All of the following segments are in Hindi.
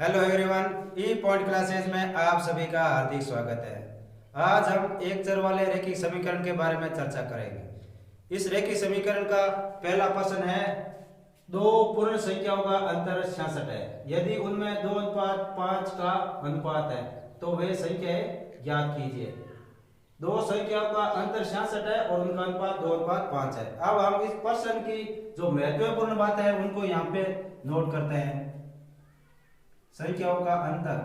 हेलो एवरीवन, ई पॉइंट क्लासेस में आप सभी का हार्दिक स्वागत है। आज हम एक चर वाले रेखिक समीकरण के बारे में चर्चा करेंगे। इस रेखिक समीकरण का पहला प्रश्न है, दो पूर्ण संख्याओं का अंतर 66 है। यदि उनमें 2:5 का अनुपात है तो वे संख्याएं ज्ञात कीजिए। दो संख्याओं का अंतर 66 है और उनका अनुपात 2:5 है। अब हम इस प्रश्न की जो महत्वपूर्ण बात है उनको यहाँ पे नोट करते हैं। संख्याओं का अंतर,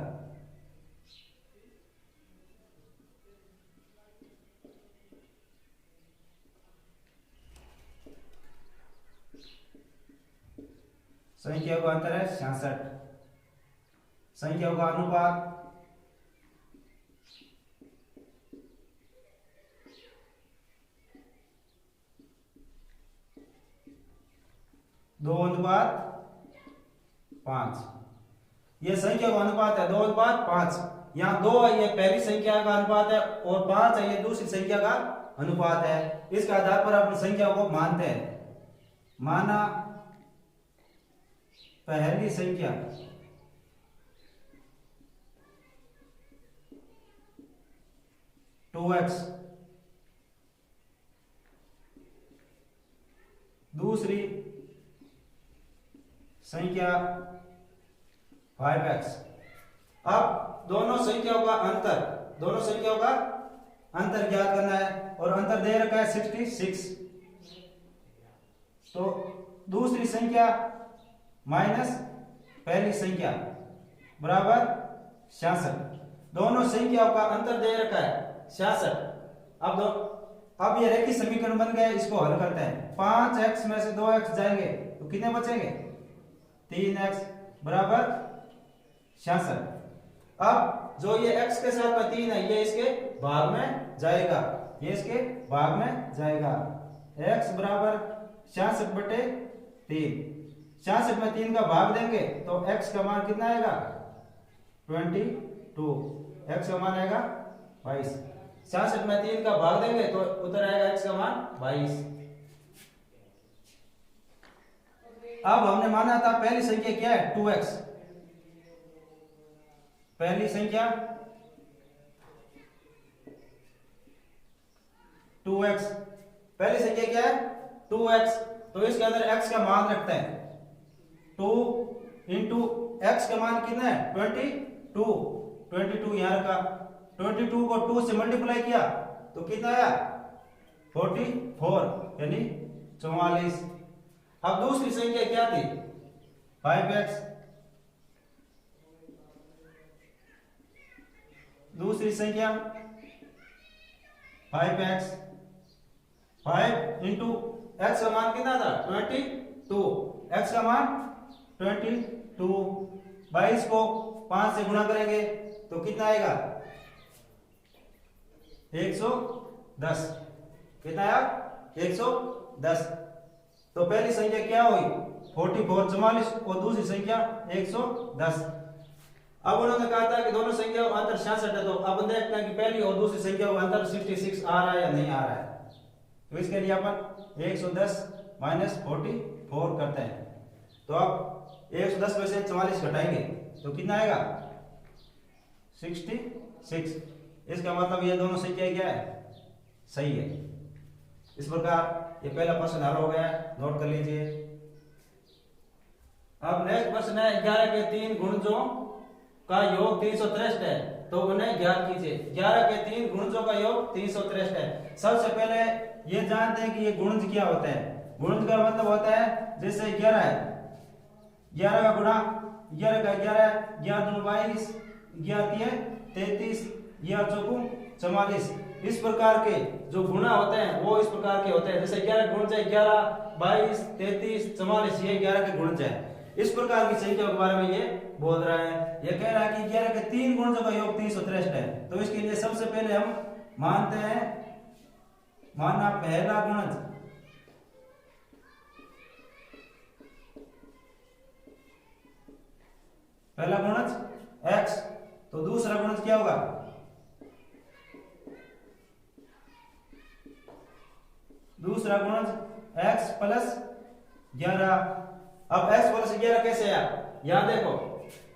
संख्याओं का अंतर है 66। संख्याओं का अनुपात, दो अनुपात 5। ये संख्या का अनुपात है 2:5। यहाँ 2 है, ये पहली संख्या का अनुपात है, और 5 है, ये दूसरी संख्या का अनुपात है। इसके आधार पर अपन संख्या को मानते हैं। माना पहली संख्या टू एक्स, दूसरी संख्या 5x। अब दोनों संख्याओं का अंतर ज्ञात करना है, और अंतर दे रखा है 66। तो दूसरी संख्या माइनस पहली संख्या बराबर 66। दोनों संख्याओं का अंतर दे रखा है 66। अब ये रेखीय समीकरण बन गए, इसको हल करते हैं। 5x में से 2x जाएंगे तो कितने बचेंगे? 3x बराबर 66। अब जो ये x के साथ में 3 है, ये इसके भाग में जाएगा, x बराबर 66/3। 66 में 3 का भाग देंगे तो x का मान कितना आएगा? 22। x का मान आएगा 22। 66 में 3 का भाग देंगे तो उधर आएगा x का मान 22। अब हमने माना था पहली संख्या क्या है? 2x। पहली संख्या 2x, पहली संख्या क्या है? 2x। तो इसके अंदर x का मान रखते हैं। 2 इंटू x का मान कितना है? 22 यहां रखा। 22 को 2 से मल्टीप्लाई किया तो कितना आया? 44 यानी 44। अब दूसरी संख्या क्या थी? 5x। दूसरी संख्या 5x। 5 इंटू एक्स का मान कितना था? 22। एक्स का मान 22। 22 को 5 से गुणा करेंगे तो कितना आएगा? 110। कितना आया? 110। तो पहली संख्या क्या हुई? 44 और दूसरी संख्या 110। अब उन्होंने कहा था कि दोनों संख्याओं का अंतर 66 है, तो अब देखते हैं कि पहली और दूसरी संख्या का अंतर 66 आ रहा है या नहीं आ रहा है। तो इसके लिए अपन 110 माइनस 44 करते हैं। तो अब 110 में से 44 घटाएंगे तो कितना आएगा? 66। इसका मतलब ये दोनों संख्या क्या है? सही है। इस प्रकार ये पहला प्रश्न हल हो गया, नोट कर लीजिए। अब नेक्स्ट प्रश्न है, 11 के 3 गुणजों का योग 363 है, तो उन्हें ज्ञात कीजिए। 11 के 3 गुणजों का योग 363 है। सबसे पहले ये जानते हैं कि ये गुणज क्या होता है। गुणज का मतलब होता है, जैसे 11 है, 11 का गुणा 11 का 11, 11 दूनी 22, 11 तिये 33, 11 चौकू 44। इस प्रकार के जो गुणा होते हैं वो इस प्रकार के होते हैं। जैसे 11 गुणज है 11, 22, 33, 44, ये 11 के गुणज है। इस प्रकार की संख्या के बारे में ये बोल रहा है। ये कह रहा है कि 11 के 3 गुणजों का योग 363 है। तो इसके लिए सबसे पहले हम मानते हैं, माना पहला गुणज, x, तो दूसरा गुणज क्या होगा? दूसरा गुणज x प्लस 11। अब x प्लस 11 कैसे आया? यहां देखो,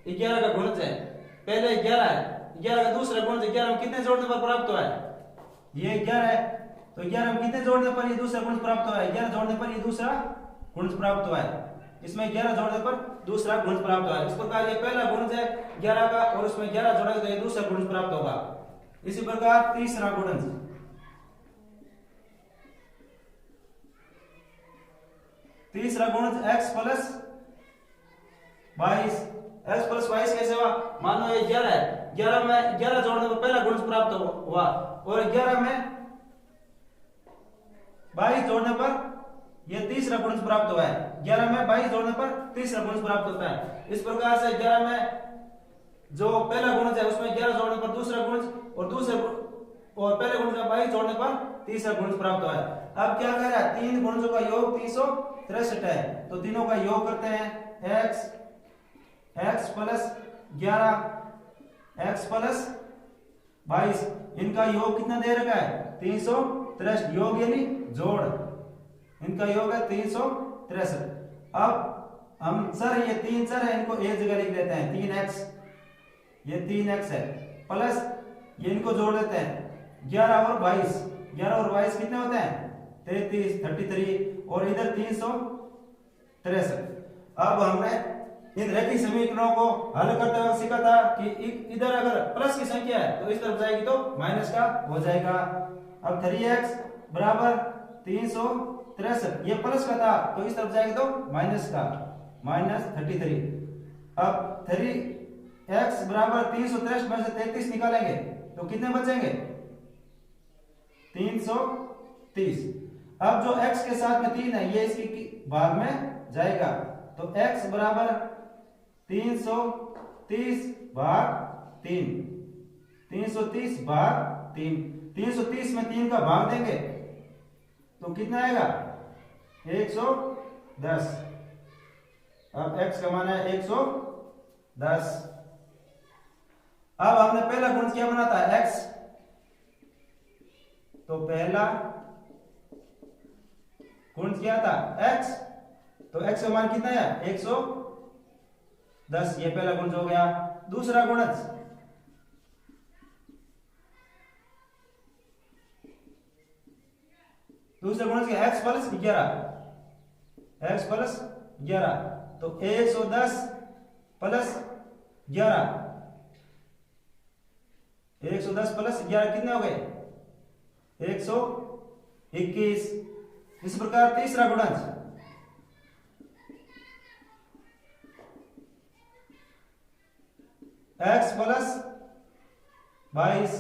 11 का गुणज है, पहले 11 है, 11 का दूसरा गुणज 11 में कितने जोड़ने पर प्राप्त हुआ है, ये 11 है, तो 11 में कितने जोड़ने पर ये दूसरा गुणज प्राप्त हुआ है, 11 जोड़ने पर ये दूसरा गुणज प्राप्त हुआ है, इसमें 11 जोड़ने पर दूसरा गुणज प्राप्त हुआ है। इस प्रकार ये पहला गुणज है 11 का और उसमें 11 जोड़ेंगे तो ये दूसरा गुणज प्राप्त होगा। इसी प्रकार तीसरा गुणज, तीसरा गुणज x प्लस 22, x प्लस 22 कैसे हुआ, मानो ये 11 है, 11 में 11 जोड़ने पर पहला गुणज प्राप्त हुआ और 11 में 22 जोड़ने पर ये तीसरा गुणज प्राप्त हुआ है, 11 में 22 जोड़ने पर तीसरा गुणज प्राप्त होता है। इस प्रकार से 11 में जो पहला गुणज है उसमें 11 जोड़ने पर दूसरा गुणज और दूसरे और पहले गुणज में 22 जोड़ने पर तीसरा गुणज प्राप्त हुआ है। अब क्या कर रहा है, तीन गुणजों का योग 363 है, तो तीनों का योग करते हैं x प्लस 11 x प्लस 22, इनका योग कितना दे रखा है 363, योग यानी जोड़, इनका योग है 363। अब हम सर ये 3 सर है, इनको एक जगह लिख लेते हैं, 3x, ये 3x है, प्लस ये इनको जोड़ लेते हैं 11 और 22, 11 और 22 कितने होते हैं 33 और इधर 363। अब हमने इन रेखीय समीकरणों को हल करते वक्त सीखा था कि इधर अगर प्लस की संख्या है तो इस तरफ जाएगी तो माइनस का हो जाएगा। अब 3x बराबर 363, ये प्लस का था तो इस तरफ जाएगी तो माइनस का, -33। अब 3x बराबर 363 में से 33 निकालेंगे तो कितने बचेंगे 330। अब जो x के साथ में 3 है ये इसकी भाग में जाएगा, तो x बराबर 330 भाग 3, 330 भाग 3, 330 में 3 का भाग देंगे तो कितना आएगा 110। अब x का मान है 110। अब हमने पहला गुणज क्या बना था x, तो पहला गुणज क्या था x, तो x का मान कितना है 110, ये पहला गुणज हो गया। दूसरा गुणज क्या x प्लस 11, x प्लस 11, तो 110 प्लस 11, 110 प्लस 11 कितने हो गए 121। इस प्रकार तीसरा गुणज x प्लस 22,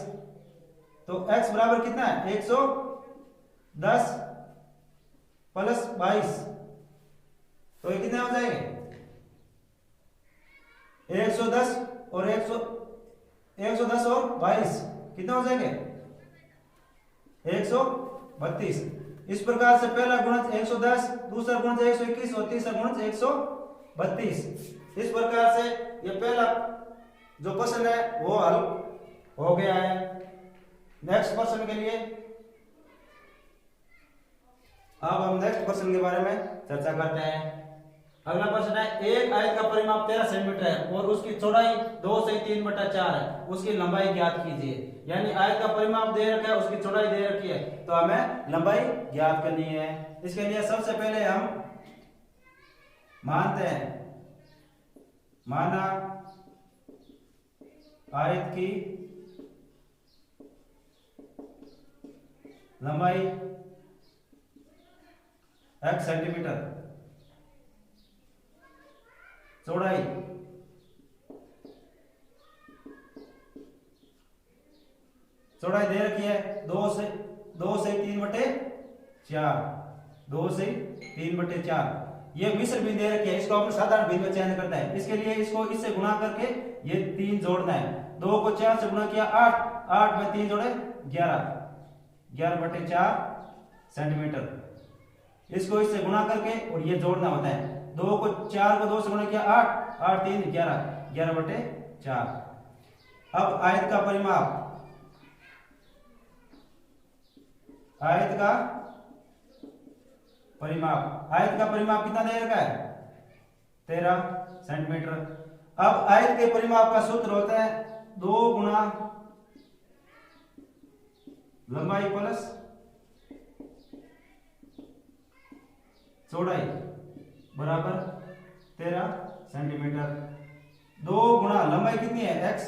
तो x बराबर कितना है 110 प्लस 22, तो ये कितने हो जाएंगे 110 और 110 और 22 कितने हो जाएंगे 132। इस प्रकार से पहला गुणज 110, दूसरा गुणज 121 और तीसरा गुणज 132। इस प्रकार से ये पहला जो प्रश्न है वो हल हो गया है। नेक्स्ट प्रश्न के लिए अब हम नेक्स्ट प्रश्न के बारे में चर्चा करते हैं। अगला प्रश्न है, एक आयत का परिमाप 13 सेंटीमीटर है और उसकी चौड़ाई 2 से 3/4 है, उसकी लंबाई ज्ञात कीजिए। यानी आयत का परिमाप दे रखा है, उसकी चौड़ाई दे रखी है, तो हमें लंबाई ज्ञात करनी है। इसके लिए सबसे पहले हम मानते हैं, माना आयत की लंबाई x सेंटीमीटर, चौड़ाई दे रखी है 2 से 3/4, 2 से 3/4। ये मिश्र भिन्न दे रखी है, इसको हम साधारण भिन्न में चयन करते हैं। इसके लिए इसको इससे गुणा करके ये 3 जोड़ना है। 2 को 4 से गुणा किया 8, 8 में 3 जोड़े 11/4 सेंटीमीटर। इसको इससे गुणा करके और ये जोड़ना होता है। 2 को 4 को 2 से गुणा किया 8, 8 3 11, 11/4। अब आयत का परिमाप, आयत का परिमाप कितना दे रखा है 13 सेंटीमीटर। अब आयत के परिमाप का सूत्र होता है 2 गुना लंबाई प्लस चौड़ाई बराबर 13 सेंटीमीटर। 2 गुना लंबाई कितनी है x,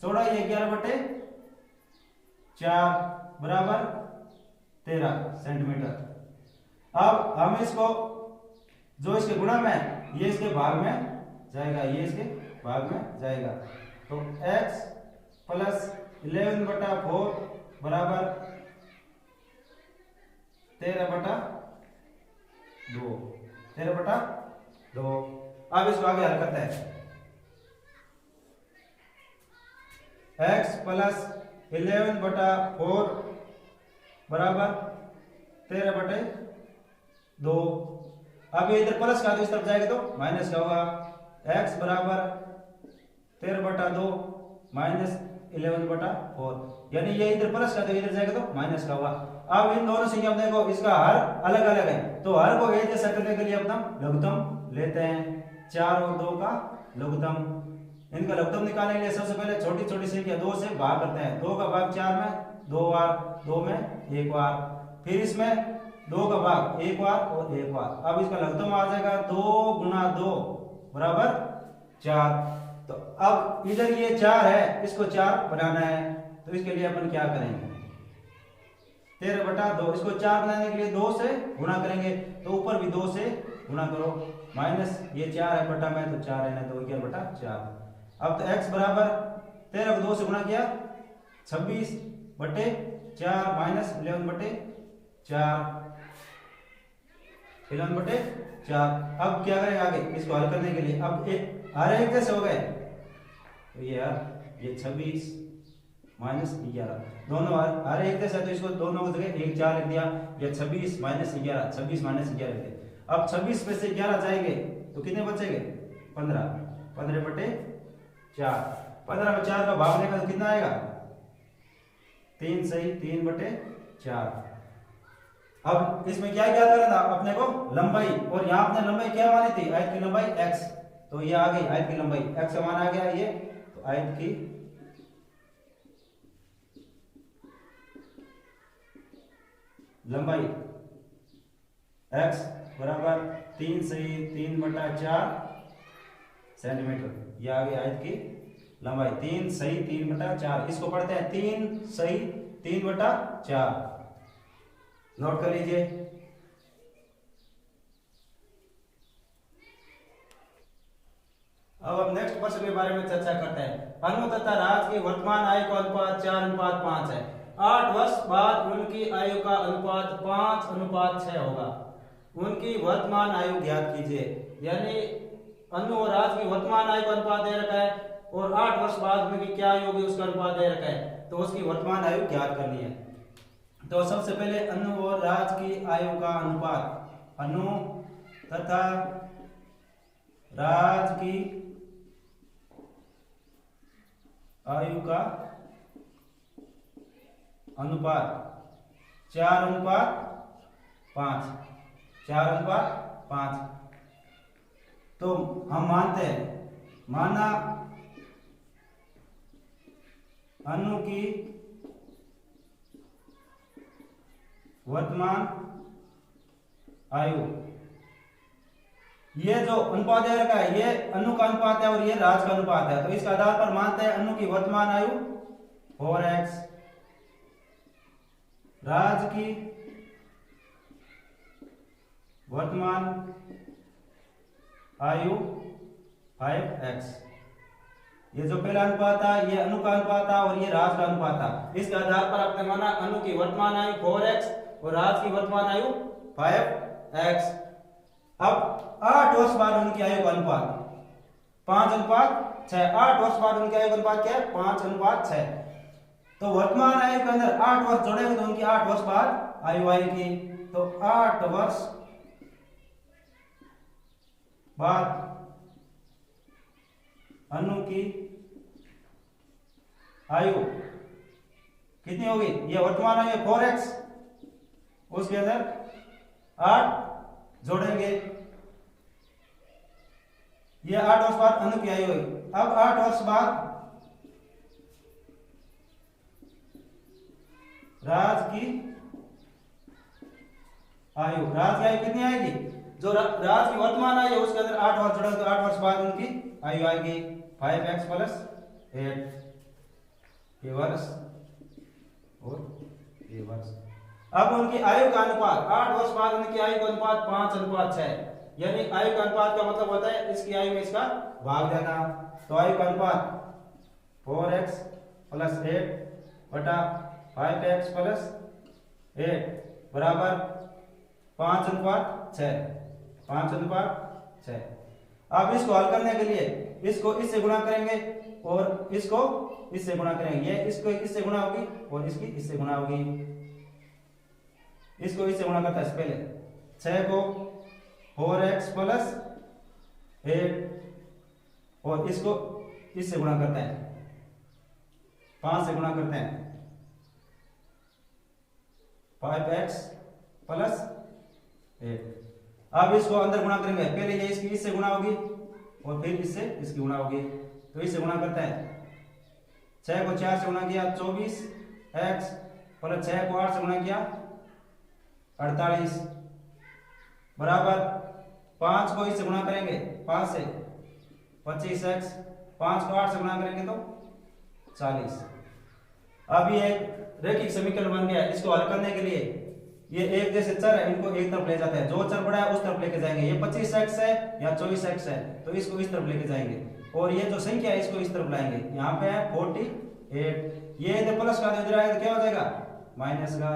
चौड़ाई है 11/4 बराबर 13 सेंटीमीटर। अब हम इसको जो इसके गुणा में ये इसके भाग में जाएगा, ये इसके भाग में जाएगा, तो x प्लस 11/4 बराबर 13/2। अब इसको आगे हल करते हैं। x प्लस 11/4 बराबर 13/2। अब ये इधर प्लस का तो इस तरफ जाएगा तो माइनस का होगा। x बराबर 13/2 माइनस 11/4, यानी ये इधर प्लस का तो इधर जाएगा तो माइनस का होगा। अब इन दोनों संख्या देखो, इसका हर अलग अलग है, तो हर को एक जैसा करने के लिए अपना लघुत्तम लेते हैं। 4 और 2 का लघुत्तम, इनका लघुत्तम निकालने के लिए सबसे पहले छोटी छोटी संख्या 2 से भाग करते हैं। 2 का भाग 4 में 2 बार, 2 में 1 बार, फिर इसमें 2 का भाग 1 बार और 1 बार। अब इसका लघुत्तम आ जाएगा 2 गुना 2 बराबर 4। तो अब इधर ये 4 है, इसको 4 बनाना है, तो इसके लिए अपन क्या करेंगे, 13/2, इसको 4 बनाने के लिए 2 से गुणा करेंगे, तो ऊपर भी 2 से गुणा करो, माइनस ये 4 है बटा में, तो 4 है ना, तो 11/4। अब तो x बराबर 13 को 2 से गुणा किया 26/4 माइनस 11/4, 11/4। अब क्या करेंगे आगे इसको हल करने के लिए, अब हर एक जैसे हो गए, तो ये 26 माइनस 11 दोनों हर एक जैसा, तो इसको दोनों की जगह 1 4 लिख दिया, या 26 माइनस 11, 26 माइनस 11 लिख दिया। अब 26 में से 11 जाएंगे तो कितने बचेंगे, 15, 15/4। 15/4 का भाग लेगा तो कितना आएगा, 3 सही 3/4। अब इसमें क्या ज्ञात करना था अपने को, लंबाई, और यहाँ अपने लंबाई क्या मानी थी, आयत की लंबाई x, तो ये आ गई आयत की लंबाई x का मान आ गया ये, तो आयत की लंबाई x बराबर 3 सही 3/4 सेंटीमीटर, ये आ गई आयत की लंबाई 3 सही 3/4। इसको पढ़ते हैं 3 सही 3/4, नोट कर लीजिए। अब नेक्स्ट प्रश्न के बारे में चर्चा करते हैं। अनु तथा राज की वर्तमान आयु का अनुपात 4:5 है। 8 वर्ष बाद उनकी आयु का अनुपात 5:6 होगा। उनकी वर्तमान आयु ज्ञात कीजिए। यानी अनु और राज की वर्तमान आयु का अनुपात दे रखा है, और 8 वर्ष बाद उनकी क्या आयु होगी उसका अनुपात दे रखा है, तो उसकी वर्तमान आयु ज्ञात करनी है। तो सबसे पहले अनु और राज की आयु का अनुपात, अनु तथा राज की आयु का अनुपात 4:5, 4:5। तो हम मानते हैं, माना अनु की वर्तमान आयु, ये जो अनुपात दे रखा है ये अनु का अनुपात है और ये राज का अनुपात है, तो इसके आधार पर मानते हैं अनु की वर्तमान आयु 4x, राज की वर्तमान आयु 5x। ये जो पहला अनुपात था ये अनु का अनुपात था और ये राज का अनुपात था। इसके आधार पर आपने माना अनु की वर्तमान आयु 4x और राज की वर्तमान आयु 5x। अब 8 वर्ष बाद उनकी आयु का अनुपात 5:6। 8 वर्ष बाद उनकी आयु का अनुपात क्या है, 5:6। तो वर्तमान आयु के अंदर 8 वर्ष जोड़ेंगे तो उनकी 8 वर्ष बाद आयु आएगी। तो 8 वर्ष बाद अनु की आयु कितनी होगी, ये वर्तमान आयु 4x, उसके अंदर 8 जोड़ेंगे, ये 8 वर्ष बाद अनु की आयु हुई। अब 8 वर्ष बाद राज की आयु, राज की आयु कितनी आएगी? जो राज की वर्तमान आयु उसके अंदर 8 वर्ष जोड़ा तो 8 वर्ष बाद उनकी आयु आएगी 5x + 8 ये वर्ष और ये वर्ष। अब उनकी आयु का अनुपात 8 वर्ष बाद उनकी आयु का अनुपात 5:6, यानी आयु का अनुपात का मतलब होता है इसकी आयु में इसका भाग देना। तो आयु का अनुपात 4x + 8 बटा 5x + 8 बराबर 5:6, 5:6। अब इसको हल करने के लिए इसको इससे गुणा करेंगे और इसको इससे गुणा करेंगे। ये इसको इससे गुणा होगी और इसकी इससे गुणा होगी। इसको इससे गुणा करता है पहले 6 को 4x + 8 और इसको इससे गुणा करते हैं 5 से गुणा करते हैं 5x + 8। अब इसको अंदर गुणा करेंगे, पहले ये इसकी इससे गुणा होगी और फिर इससे इसकी गुणा होगी। तो इससे गुणा करते हैं 6 को 4 से गुणा किया 24x + 6 को 8 से गुणा किया 48 बराबर 5 को इससे गुणा करेंगे 5 से 25x, 5 को 8 से गुणा करेंगे तो 40। अब ये एक रैखिक समीकरण बन गया। इसको हल करने के लिए ये एक जैसे चर है इनको एक तरफ ले जाते हैं, जो चर बड़ा है उस तरफ लेके जाएंगे। ये 25x है या 24x है तो इसको इस तरफ लेके जाएंगे और ये जो संख्या है इसको इस तरफ लाएंगे। यहाँ पे है 48, ये इधर प्लस का इधर आएगा तो क्या हो जाएगा माइनस का।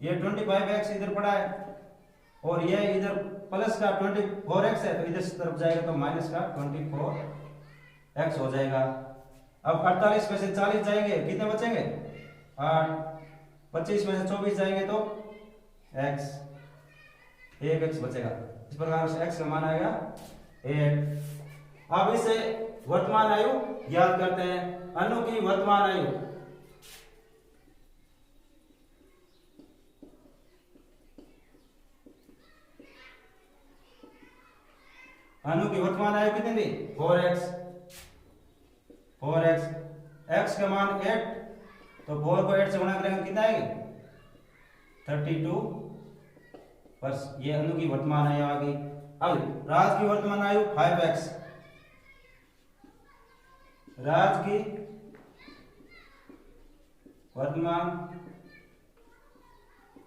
ये 25x इधर पड़ा है और ये इधर प्लस का 24x है तो इधर तरफ जाएगा तो माइनस का 24x हो जाएगा। अब 48 में से 40 जाएंगे कितने बचेंगे 8, 25 में से 24 जाएंगे तो x, 1x बचेगा। इस प्रकार से x का मान आएगा 8। अब इसे वर्तमान आयु याद करते हैं। अनु की वर्तमान आयु कितनी थी 4x, x का मान 8 तो 4 को 8 से गुणा करेंगे कितना आएगी 32 वर्ष। ये अनु की वर्तमान आयु आ गई। अब राज की वर्तमान आयु 5x, राज की वर्तमान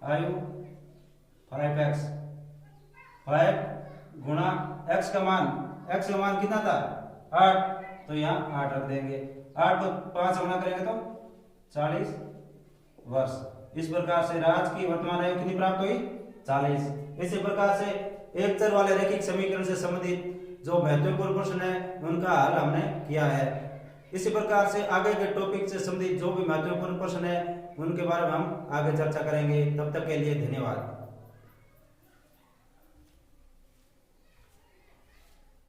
आयु 5x, 5 गुणा x का मान कितना था 8 तो यहाँ 8 रख देंगे। 8 को 5 से गुणा करेंगे तो 40 वर्ष। इस प्रकार से राज की वर्तमान आयु कितनी प्राप्त हुई 40। इसी प्रकार से एक चर वाले रैखिक समीकरण से संबंधित जो महत्वपूर्ण प्रश्न है उनका हल हमने किया है। इसी प्रकार से आगे के टॉपिक से संबंधित जो भी महत्वपूर्ण प्रश्न है उनके बारे में हम आगे चर्चा करेंगे। तब तक के लिए धन्यवाद।